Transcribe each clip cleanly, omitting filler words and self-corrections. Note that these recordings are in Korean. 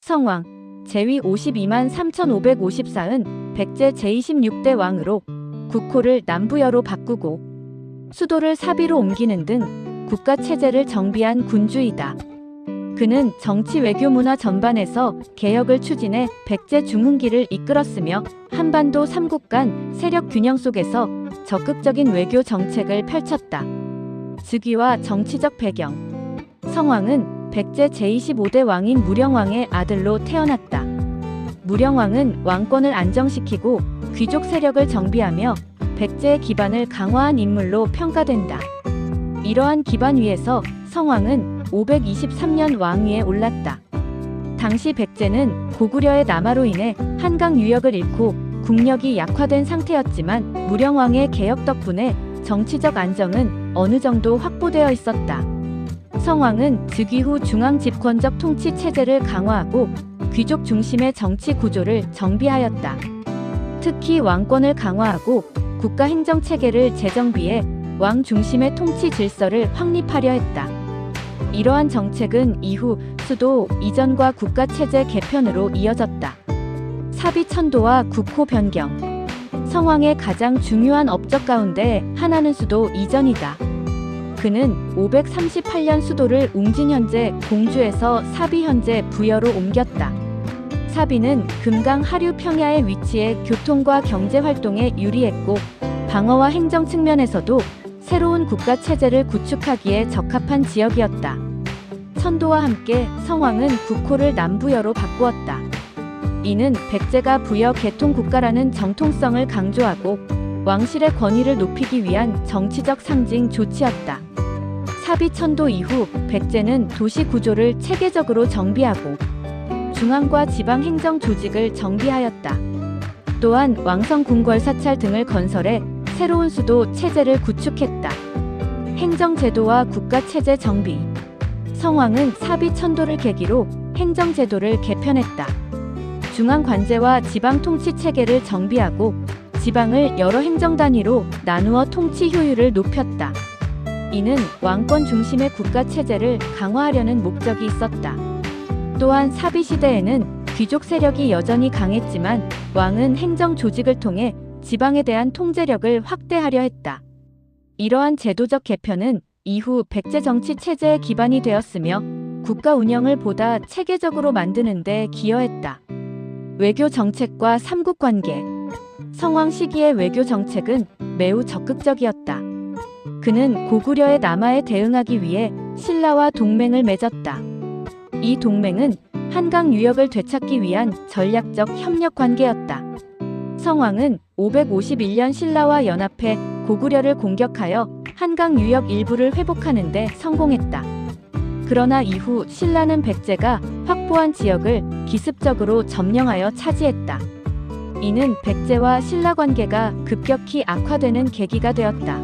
성왕 제위 52만 3,554은 백제 제26대 왕으로 국호를 남부여로 바꾸고 수도를 사비로 옮기는 등 국가 체제를 정비한 군주이다. 그는 정치 외교 문화 전반에서 개혁을 추진해 백제 중흥기를 이끌었으며 한반도 삼국 간 세력 균형 속에서 적극적인 외교 정책을 펼쳤다. 즉위와 정치적 배경. 성왕은 백제 제25대 왕인 무령왕의 아들로 태어났다. 무령왕은 왕권을 안정시키고 귀족 세력을 정비하며 백제의 기반을 강화한 인물로 평가된다. 이러한 기반 위에서 성왕은 523년 왕위에 올랐다. 당시 백제는 고구려의 남하로 인해 한강 유역을 잃고 국력이 약화된 상태였지만 무령왕의 개혁 덕분에 정치적 안정은 어느 정도 확보되어 있었다. 성왕은 즉위 후 중앙 집권적 통치 체제를 강화하고 귀족 중심의 정치 구조를 정비하였다. 특히 왕권을 강화하고 국가 행정 체계를 재정비해 왕 중심의 통치 질서를 확립하려 했다. 이러한 정책은 이후 수도 이전과 국가 체제 개편으로 이어졌다. 사비 천도와 국호 변경. 성왕의 가장 중요한 업적 가운데 하나는 수도 이전이다. 그는 538년 수도를 웅진 현재 공주에서 사비 현재 부여로 옮겼다. 사비는 금강 하류 평야에 위치해 교통과 경제 활동에 유리했고 방어와 행정 측면에서도 새로운 국가 체제를 구축하기에 적합한 지역이었다. 천도와 함께 성왕은 국호를 남부여로 바꾸었다. 이는 백제가 부여 개통 국가라는 정통성을 강조하고 왕실의 권위를 높이기 위한 정치적 상징 조치였다. 사비 천도 이후 백제는 도시 구조를 체계적으로 정비하고 중앙과 지방 행정 조직을 정비하였다. 또한 왕성 궁궐 사찰 등을 건설해 새로운 수도 체제를 구축했다. 행정제도와 국가체제 정비. 성왕은 사비 천도를 계기로 행정제도를 개편했다. 중앙관제와 지방통치체계를 정비하고 지방을 여러 행정단위로 나누어 통치 효율을 높였다. 이는 왕권 중심의 국가체제를 강화하려는 목적이 있었다. 또한 사비 시대에는 귀족 세력이 여전히 강했지만 왕은 행정 조직을 통해 지방에 대한 통제력을 확대하려 했다. 이러한 제도적 개편은 이후 백제 정치 체제의 기반이 되었으며 국가 운영을 보다 체계적으로 만드는 데 기여했다. 외교 정책과 삼국 관계. 성왕 시기의 외교 정책은 매우 적극적이었다. 그는 고구려의 남하에 대응하기 위해 신라와 동맹을 맺었다. 이 동맹은 한강 유역을 되찾기 위한 전략적 협력 관계였다. 성왕은 551년 신라와 연합해 고구려를 공격하여 한강 유역 일부를 회복하는 데 성공했다. 그러나 이후 신라는 백제가 확보한 지역을 기습적으로 점령하여 차지했다. 이는 백제와 신라 관계가 급격히 악화되는 계기가 되었다.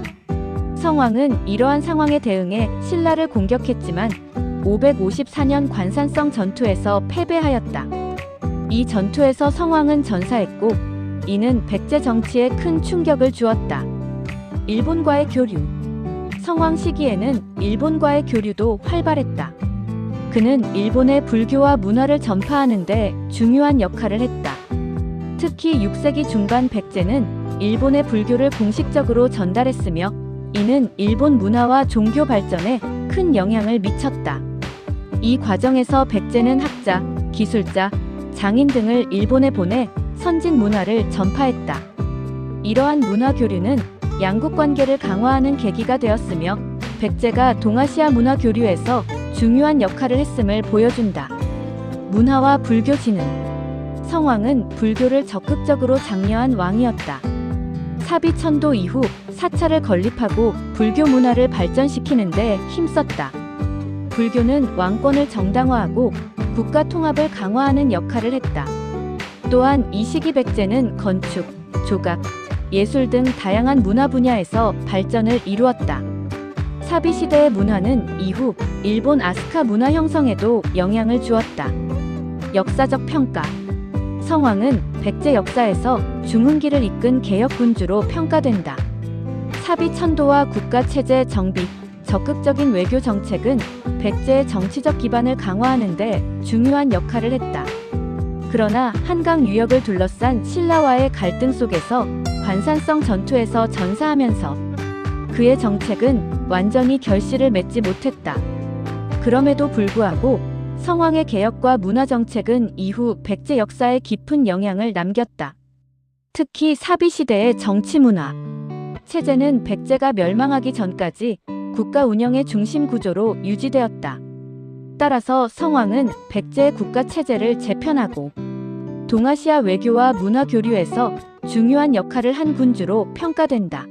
성왕은 이러한 상황에 대응해 신라를 공격했지만 554년 관산성 전투에서 패배하였다. 이 전투에서 성왕은 전사했고 이는 백제 정치에 큰 충격을 주었다. 일본과의 교류. 성왕 시기에는 일본과의 교류도 활발했다. 그는 일본의 불교와 문화를 전파하는 데 중요한 역할을 했다. 특히 6세기 중반 백제는 일본의 불교를 공식적으로 전달했으며 이는 일본 문화와 종교 발전에 큰 영향을 미쳤다. 이 과정에서 백제는 학자, 기술자, 장인 등을 일본에 보내 선진 문화를 전파했다. 이러한 문화 교류는 양국 관계를 강화하는 계기가 되었으며 백제가 동아시아 문화 교류에서 중요한 역할을 했음을 보여준다. 문화와 불교 진흥. 성왕은 불교를 적극적으로 장려한 왕이었다. 사비 천도 이후 사찰을 건립하고 불교 문화를 발전시키는 데 힘썼다. 불교는 왕권을 정당화하고 국가 통합을 강화하는 역할을 했다. 또한 이 시기 백제는 건축, 조각, 예술 등 다양한 문화 분야에서 발전을 이루었다. 사비 시대의 문화는 이후 일본 아스카 문화 형성에도 영향을 주었다. 역사적 평가. 성왕은 백제 역사에서 중흥기를 이끈 개혁군주로 평가된다. 사비 천도와 국가체제 정비, 적극적인 외교 정책은 백제의 정치적 기반을 강화하는 데 중요한 역할을 했다. 그러나 한강 유역을 둘러싼 신라와의 갈등 속에서 관산성 전투에서 전사하면서 그의 정책은 완전히 결실을 맺지 못했다. 그럼에도 불구하고 성왕의 개혁과 문화 정책은 이후 백제 역사에 깊은 영향을 남겼다. 특히 사비시대의 정치 문화 체제는 백제가 멸망하기 전까지 국가 운영의 중심 구조로 유지되었다. 따라서 성왕은 백제의 국가 체제를 재편하고 동아시아 외교와 문화 교류에서 중요한 역할을 한 군주로 평가된다.